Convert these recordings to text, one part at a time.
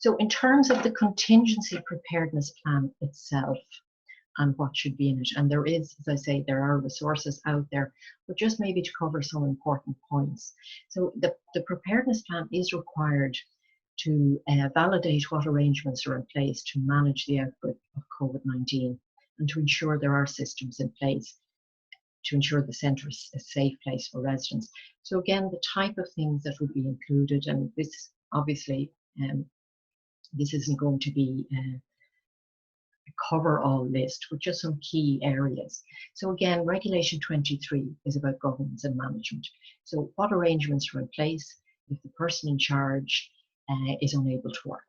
So in terms of the contingency preparedness plan itself and what should be in it, and there is, as I say, there are resources out there, but just maybe to cover some important points. So the preparedness plan is required to validate what arrangements are in place to manage the outbreak of COVID-19 and to ensure there are systems in place to ensure the centre is a safe place for residents. So again, the type of things that would be included, and this obviously, this isn't going to be a cover-all list, but just some key areas. So again, Regulation 23 is about governance and management. So what arrangements are in place if the person in charge is unable to work?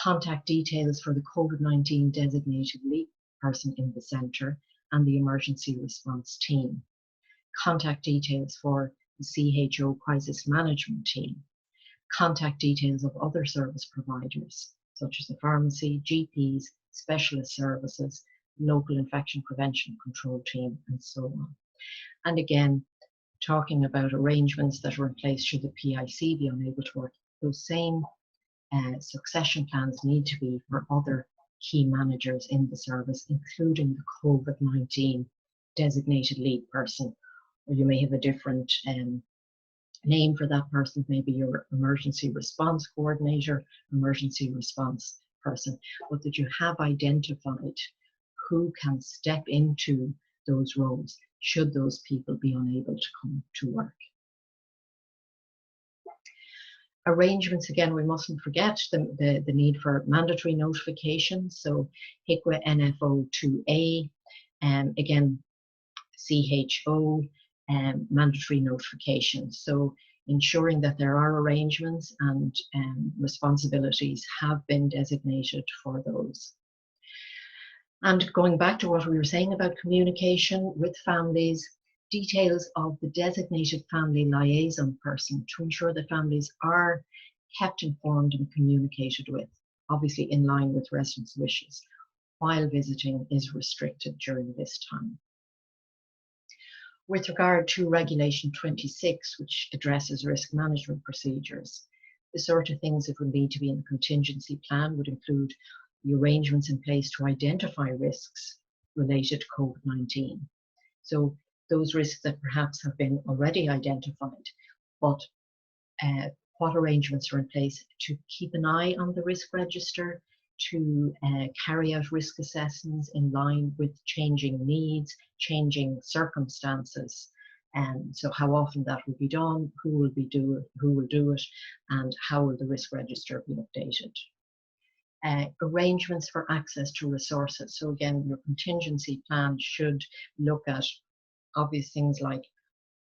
Contact details for the COVID-19 designated lead person in the centre and the emergency response team. Contact details for the CHO crisis management team. Contact details of other service providers, such as the pharmacy, GPs, specialist services, local infection prevention control team, and so on. And again, talking about arrangements that are in place should the PIC be unable to work, those same succession plans need to be for other key managers in the service, including the COVID-19 designated lead person, or you may have a different name for that person, maybe your emergency response coordinator, emergency response person, but that you have identified who can step into those roles should those people be unable to come to work. Arrangements, again, we mustn't forget the need for mandatory notification. So HIQA NFO 2A, again, CHO, mandatory notification. So ensuring that there are arrangements and responsibilities have been designated for those. And going back to what we were saying about communication with families, details of the designated family liaison person to ensure that families are kept informed and communicated with, obviously in line with residents' wishes, while visiting is restricted during this time. With regard to Regulation 26, which addresses risk management procedures, the sort of things that would need to be in a contingency plan would include the arrangements in place to identify risks related to COVID-19. So those risks that perhaps have been already identified, but what arrangements are in place to keep an eye on the risk register, to carry out risk assessments in line with changing needs, changing circumstances. And so how often that will be done, who will do it, and how will the risk register be updated. Arrangements for access to resources. So again, your contingency plan should look at obvious things like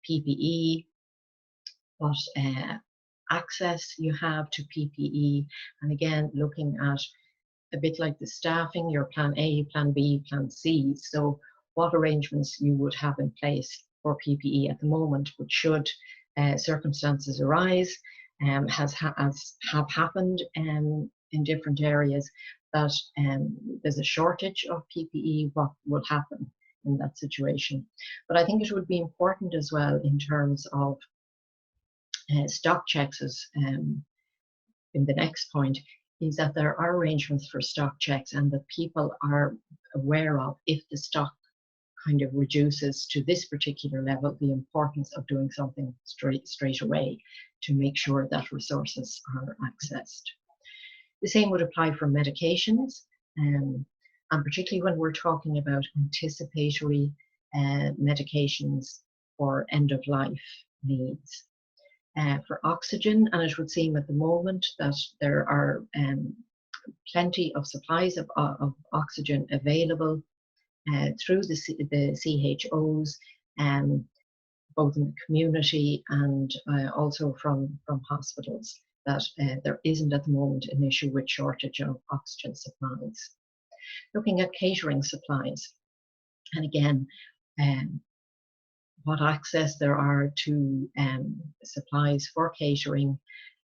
PPE, what access you have to PPE, and again, looking at a bit like the staffing, your plan A, plan B, plan C. So what arrangements you would have in place for PPE at the moment, but should circumstances arise, have happened in different areas, that there's a shortage of PPE, what will happen in that situation. But I think it would be important as well in terms of stock checks, as in the next point, is that there are arrangements for stock checks and that people are aware of, if the stock kind of reduces to this particular level, the importance of doing something straight away to make sure that resources are accessed. The same would apply for medications, and particularly when we're talking about anticipatory medications for end-of-life needs. For oxygen, and it would seem at the moment that there are plenty of supplies of oxygen available through the CHOs, both in the community and also from hospitals, that there isn't at the moment an issue with shortage of oxygen supplies. Looking at catering supplies, and again, what access there are to supplies for catering,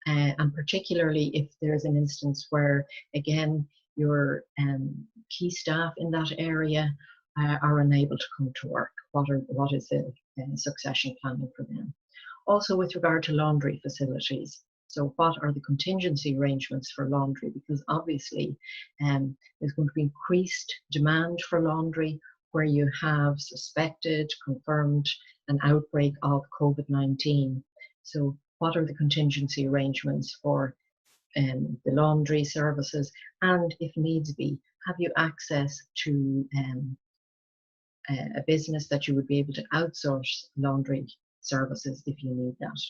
and particularly if there's an instance where, again, your key staff in that area are unable to come to work. What is the succession planning for them? Also with regard to laundry facilities, So what are the contingency arrangements for laundry? Because obviously there's going to be increased demand for laundry where you have suspected, confirmed an outbreak of COVID-19. So what are the contingency arrangements for the laundry services? And if needs be, have you access to a business that you would be able to outsource laundry services if you need that?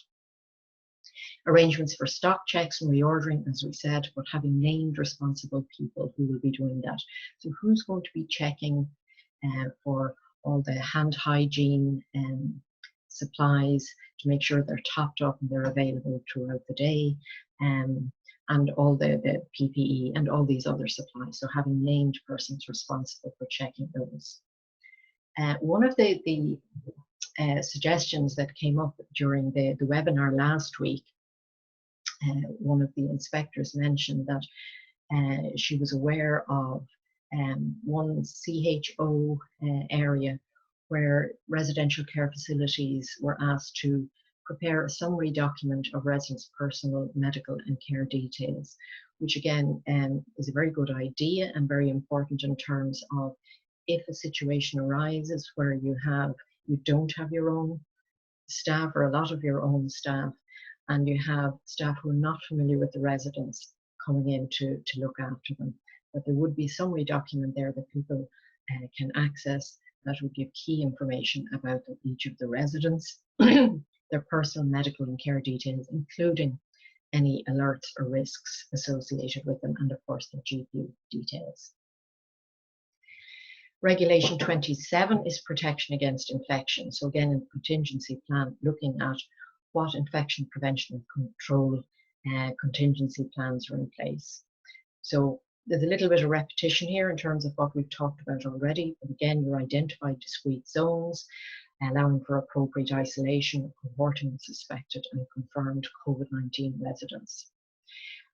Arrangements for stock checks and reordering, as we said, but having named responsible people who will be doing that. So who's going to be checking for all the hand hygiene supplies to make sure they're topped up and they're available throughout the day, and all the PPE and all these other supplies. So having named persons responsible for checking those. One of the suggestions that came up during the webinar last week, one of the inspectors mentioned that she was aware of one CHO area where residential care facilities were asked to prepare a summary document of residents' personal, medical and care details, which again is a very good idea and very important in terms of if a situation arises where you don't have your own staff or a lot of your own staff, and you have staff who are not familiar with the residents coming in to look after them, that there would be a summary document there that people can access that would give key information about each of the residents, their personal, medical and care details, including any alerts or risks associated with them, and of course their GP details. Regulation 27 is protection against infection. So again, in the contingency plan, looking at what infection prevention and control contingency plans are in place. So there's a little bit of repetition here in terms of what we've talked about already. But again, you're identified discrete zones, allowing for appropriate isolation of cohorting suspected and confirmed COVID-19 residents.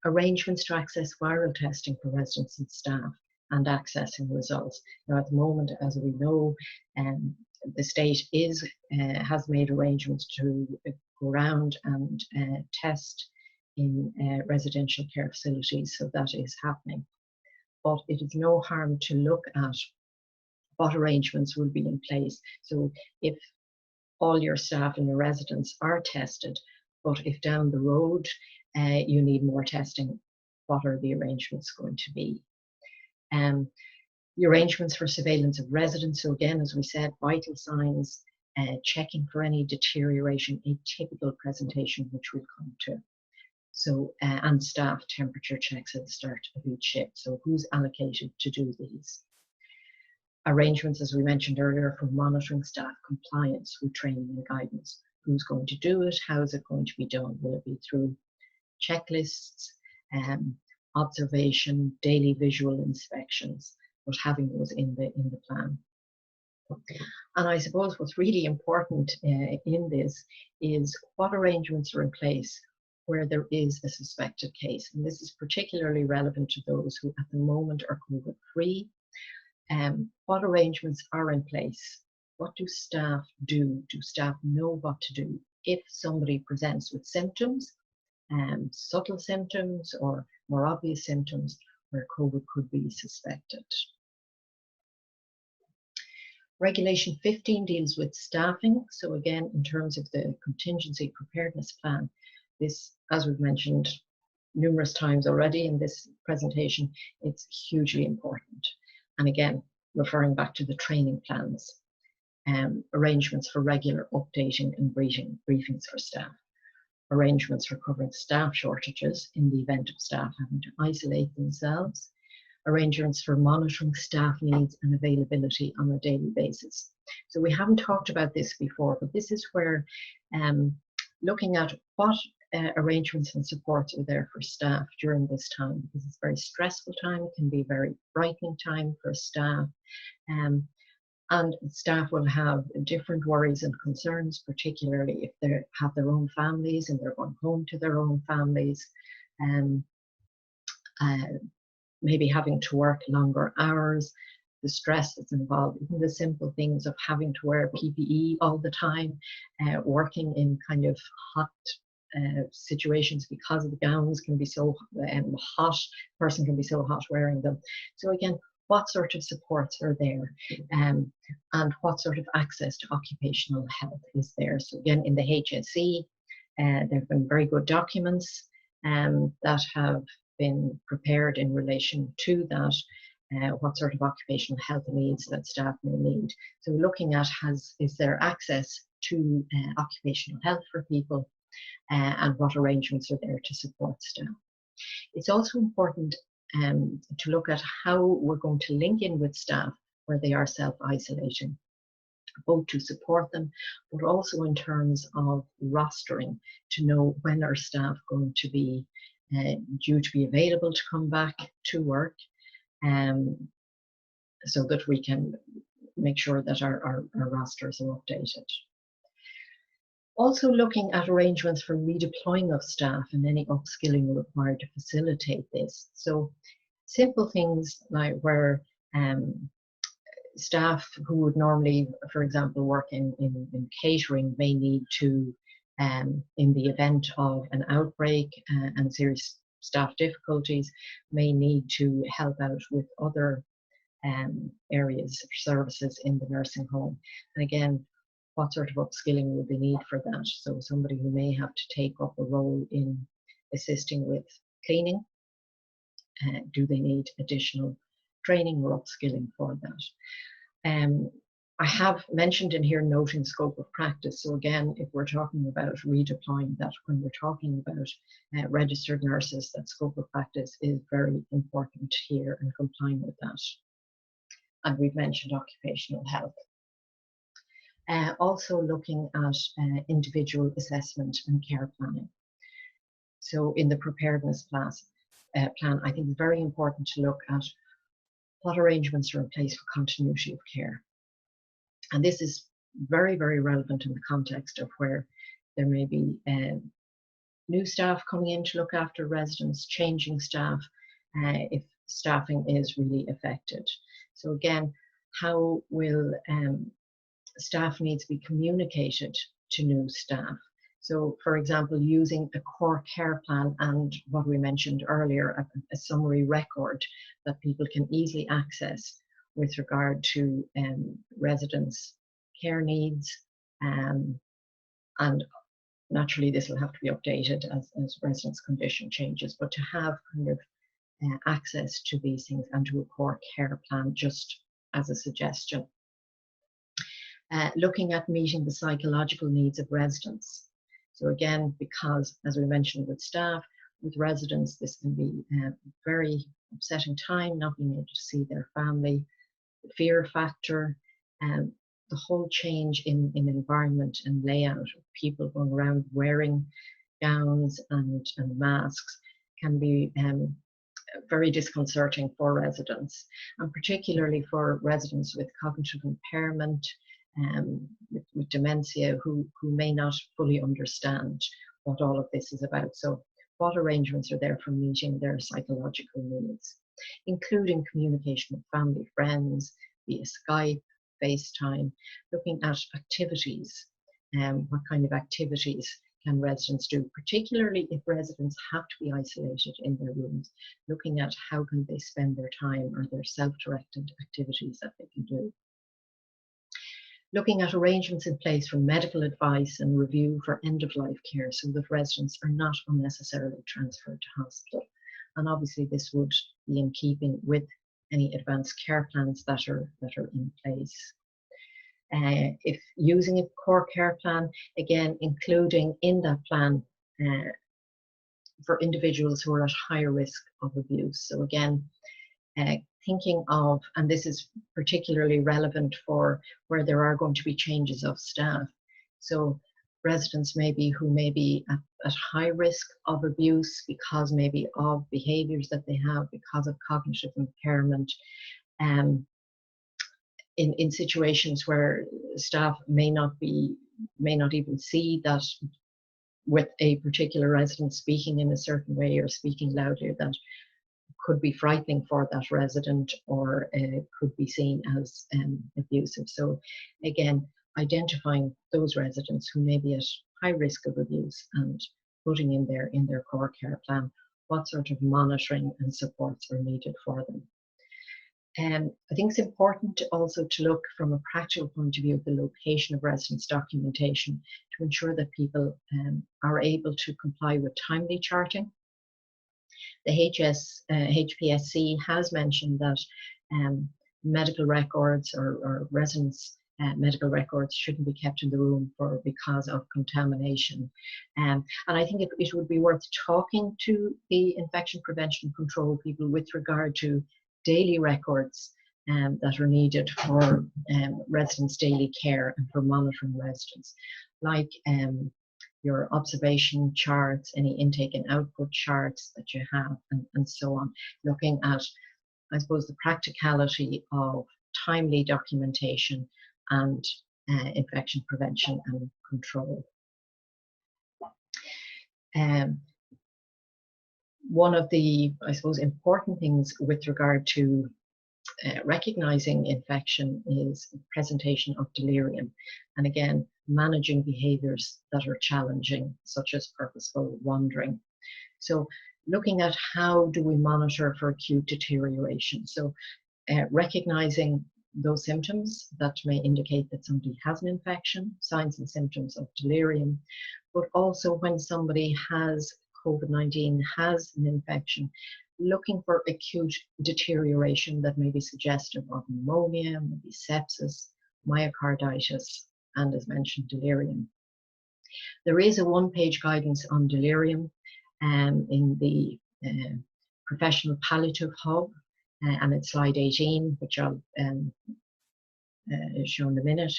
Arrangements to access viral testing for residents and staff, and accessing results. Now, at the moment, as we know, the state has made arrangements to go around and test in residential care facilities, so that is happening. But it is no harm to look at what arrangements will be in place. So if all your staff and your residents are tested, but if down the road you need more testing, what are the arrangements going to be? The arrangements for surveillance of residents. So again, as we said, vital signs, checking for any deterioration, atypical presentation, which we'll come to. So, and staff temperature checks at the start of each shift. So who's allocated to do these? Arrangements, as we mentioned earlier, for monitoring staff compliance with training and guidance. Who's going to do it? How is it going to be done? Will it be through checklists, observation, daily visual inspections, but having those in the plan? And I suppose what's really important in this is what arrangements are in place where there is a suspected case. And this is particularly relevant to those who at the moment are COVID-free. What arrangements are in place? What do staff do? Do staff know what to do if somebody presents with symptoms, subtle symptoms or more obvious symptoms where COVID could be suspected? Regulation 15 deals with staffing. So again, in terms of the contingency preparedness plan, this, as we've mentioned numerous times already in this presentation, it's hugely important. And again, referring back to the training plans, arrangements for regular updating and briefings for staff, arrangements for covering staff shortages in the event of staff having to isolate themselves, arrangements for monitoring staff needs and availability on a daily basis. So we haven't talked about this before, but this is where looking at what arrangements and supports are there for staff during this time, because it's a very stressful time, it can be a very frightening time for staff, and staff will have different worries and concerns, particularly if they have their own families and they're going home to their own families, and maybe having to work longer hours, the stress that's involved, even the simple things of having to wear PPE all the time, working in kind of hot situations because of the gowns can be so hot, person can be so hot wearing them. So again, what sort of supports are there, and what sort of access to occupational health is there. So again, in the HSE, there have been very good documents that have been prepared in relation to that, what sort of occupational health needs that staff may need. So looking at is there access to occupational health for people, and what arrangements are there to support staff. It's also important to look at how we're going to link in with staff where they are self-isolating, both to support them, but also in terms of rostering, to know when are staff going to be due to be available to come back to work, so that we can make sure that our rosters are updated. Also looking at arrangements for redeploying of staff and any upskilling required to facilitate this. So simple things like where staff who would normally, for example, work in catering may need to, in the event of an outbreak and serious staff difficulties, may need to help out with other areas of services in the nursing home. And again, what sort of upskilling will they need for that? So somebody who may have to take up a role in assisting with cleaning, do they need additional training or upskilling for that? I have mentioned in here noting scope of practice. So again, if we're talking about redeploying that, when we're talking about registered nurses, that scope of practice is very important here and complying with that. And we've mentioned occupational health. Also looking at individual assessment and care planning. So in the preparedness plan, I think it's very important to look at what arrangements are in place for continuity of care. And this is very, very relevant in the context of where there may be new staff coming in to look after residents, changing staff, if staffing is really affected. So again, how will staff needs be communicated to new staff? So for example, using a core care plan and what we mentioned earlier, a summary record that people can easily access with regard to residents' care needs, and naturally this will have to be updated as residents' condition changes, but to have kind of access to these things and to a core care plan just as a suggestion. Looking at meeting the psychological needs of residents. So again, because as we mentioned with staff, with residents, this can be a very upsetting time, not being able to see their family, the fear factor, and the whole change in environment and layout of people going around wearing gowns and masks can be very disconcerting for residents, and particularly for residents with cognitive impairment, with dementia, who may not fully understand what all of this is about. So what arrangements are there for meeting their psychological needs, including communication with family, friends, via Skype, FaceTime, looking at activities, what kind of activities can residents do, particularly if residents have to be isolated in their rooms, looking at how can they spend their time or their self-directed activities that they can do. Looking at arrangements in place for medical advice and review for end-of-life care so that residents are not unnecessarily transferred to hospital. And obviously this would be in keeping with any advanced care plans that are in place. If using a core care plan, again, including in that plan for individuals who are at higher risk of abuse. So again, thinking of, and this is particularly relevant for where there are going to be changes of staff. So residents who may be at high risk of abuse because maybe of behaviours that they have because of cognitive impairment, in situations where staff may not even see that with a particular resident speaking in a certain way or speaking loudly, that could be frightening for that resident or could be seen as abusive. So again, identifying those residents who may be at high risk of abuse and putting in their core care plan what sort of monitoring and supports are needed for them. I think it's important also to look from a practical point of view at the location of residence documentation to ensure that people are able to comply with timely charting. The HPSC has mentioned that medical records or residence medical records shouldn't be kept in the room because of contamination. And I think it would be worth talking to the infection prevention and control people with regard to daily records that are needed for residents' daily care and for monitoring residents, like your observation charts, any intake and output charts that you have, and so on, looking at, I suppose, the practicality of timely documentation and infection prevention and control. One of the, I suppose, important things with regard to recognizing infection is presentation of delirium, and again, managing behaviors that are challenging, such as purposeful wandering. So looking at how do we monitor for acute deterioration. So recognizing those symptoms that may indicate that somebody has an infection, signs and symptoms of delirium, but also when somebody has COVID-19, has an infection, looking for acute deterioration that may be suggestive of pneumonia, maybe sepsis, myocarditis, and as mentioned, delirium. There is a one-page guidance on delirium in the Professional Palliative Hub, and it's slide 18, which I'll show in a minute.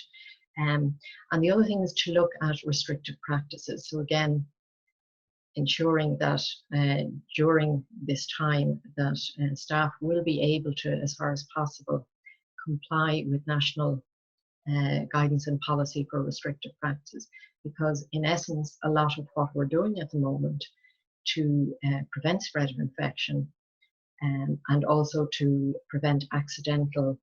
And the other thing is to look at restrictive practices. So again, ensuring that during this time that staff will be able to, as far as possible, comply with national guidance and policy for restrictive practices, because in essence, a lot of what we're doing at the moment to prevent spread of infection and also to prevent accidental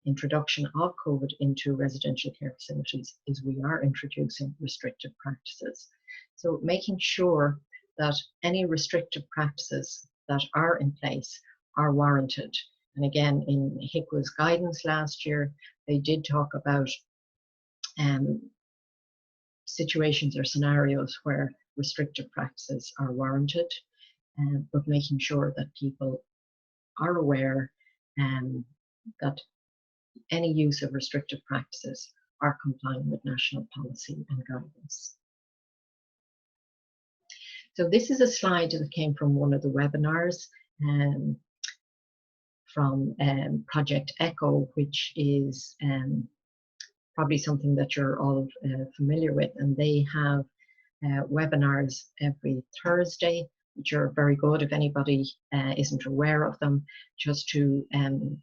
introduction of COVID into residential care facilities is we are introducing restrictive practices. So making sure that any restrictive practices that are in place are warranted. And again, in HIQA's guidance last year, they did talk about situations or scenarios where restrictive practices are warranted, but making sure that people are aware that any use of restrictive practices are complying with national policy and guidance. So this is a slide that came from one of the webinars from Project ECHO, which is probably something that you're all familiar with, and they have webinars every Thursday, which are very good. If anybody isn't aware of them, just to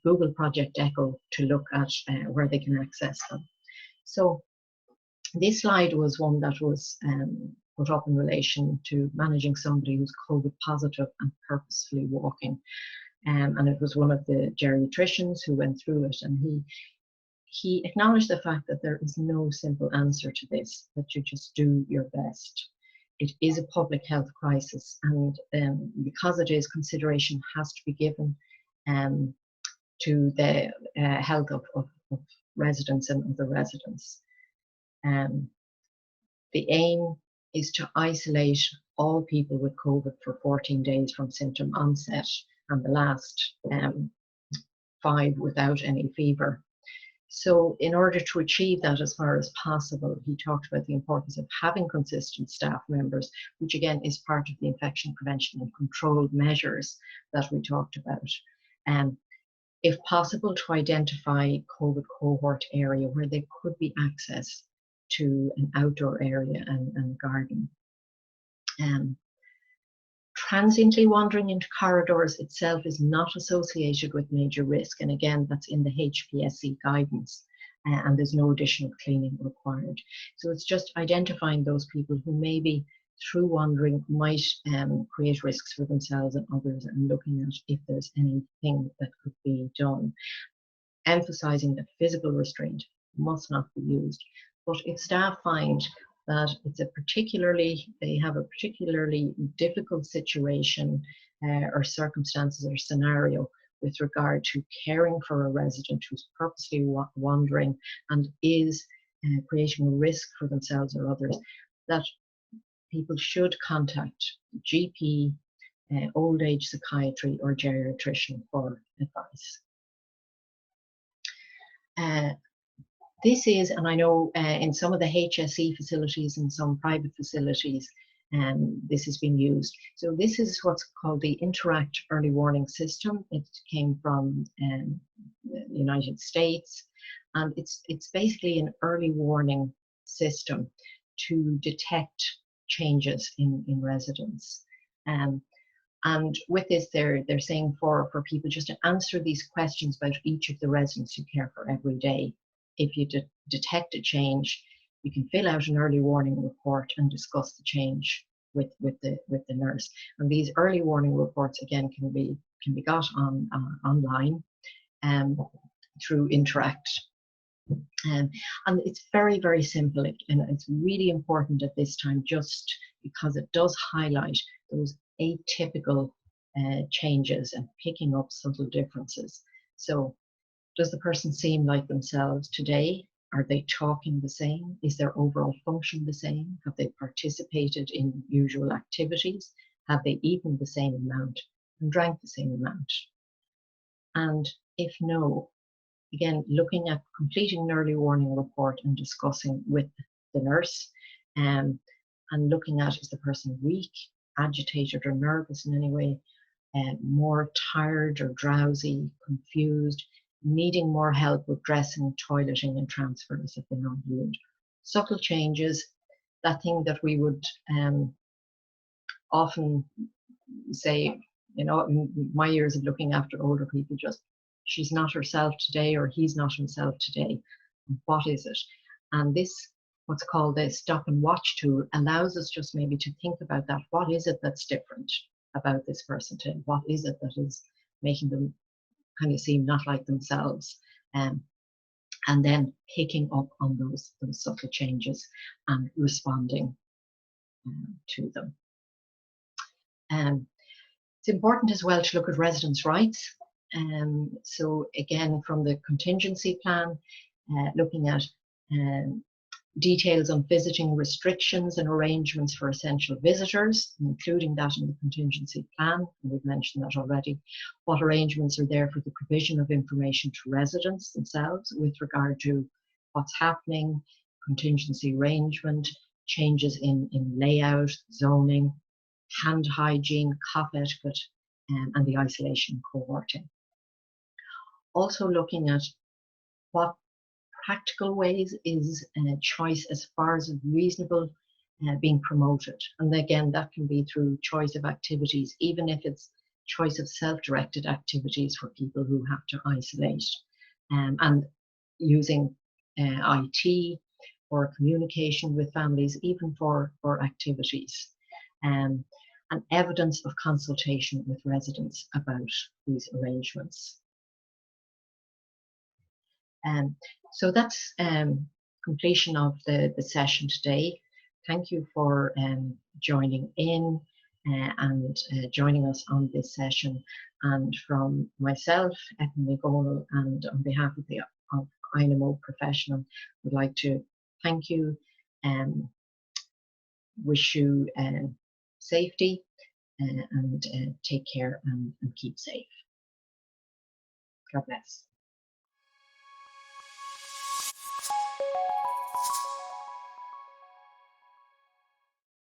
Google Project ECHO to look at where they can access them. So this slide was one that was put up in relation to managing somebody who's COVID positive and purposefully walking. And it was one of the geriatricians who went through it, and he acknowledged the fact that there is no simple answer to this, that you just do your best. It is a public health crisis, and because it is, consideration has to be given to the health of residents and other residents. The aim is to isolate all people with COVID for 14 days from symptom onset, and the last 5 without any fever. So in order to achieve that as far as possible, he talked about the importance of having consistent staff members, which again is part of the infection prevention and control measures that we talked about. If possible, to identify COVID cohort area where there could be access to an outdoor area and garden. Transiently wandering into corridors itself is not associated with major risk, and again, that's in the HPSC guidance, and there's no additional cleaning required. So it's just identifying those people who maybe through wandering might create risks for themselves and others, and looking at if there's anything that could be done. Emphasizing that physical restraint must not be used, but if staff find that they have a particularly difficult situation or circumstances or scenario with regard to caring for a resident who's purposely wandering and is creating a risk for themselves or others, that people should contact GP, old age psychiatry or geriatrician for advice. This is, and I know in some of the HSE facilities and some private facilities, this has been used. So this is what's called the Interact Early Warning System. It came from the United States, and it's basically an early warning system to detect changes in residents. And with this, they're saying for people just to answer these questions about each of the residents you care for every day. If you detect a change, you can fill out an early warning report and discuss the change with the nurse. And these early warning reports again can be got on online through Interact. And it's very, very simple, and it's really important at this time just because it does highlight those atypical changes and picking up subtle differences. So, does the person seem like themselves today? Are they talking the same? Is their overall function the same? Have they participated in usual activities? Have they eaten the same amount and drank the same amount? And if no, again, looking at completing an early warning report and discussing with the nurse, and looking at, is the person weak, agitated or nervous in any way, more tired or drowsy, confused, needing more help with dressing, toileting and transfers if they're not viewed. Subtle changes, that thing that we would often say, you know, in my years of looking after older people, just, she's not herself today or he's not himself today. What is it? And this, what's called the stop and watch tool, allows us just maybe to think about that. What is it that's different about this person today? What is it that is making them kind of seem not like themselves? And then picking up on those subtle changes and responding to them. It's important as well to look at residents' rights. So again, from the contingency plan, looking at details on visiting restrictions and arrangements for essential visitors, including that in the contingency plan. We've mentioned that already. What arrangements are there for the provision of information to residents themselves with regard to what's happening, contingency arrangement, changes in layout, zoning, hand hygiene, cough etiquette, and the isolation cohorting. Also looking at what practical ways is choice as far as reasonable being promoted. And again, that can be through choice of activities, even if it's choice of self-directed activities for people who have to isolate, and using IT or communication with families, even for activities, and evidence of consultation with residents about these arrangements. So that's completion of the session today. Thank you for joining in and joining us on this session. And from myself, Ethne McGonagall, and on behalf of INMOProfessional, would like to thank you and wish you safety and take care and keep safe. God bless.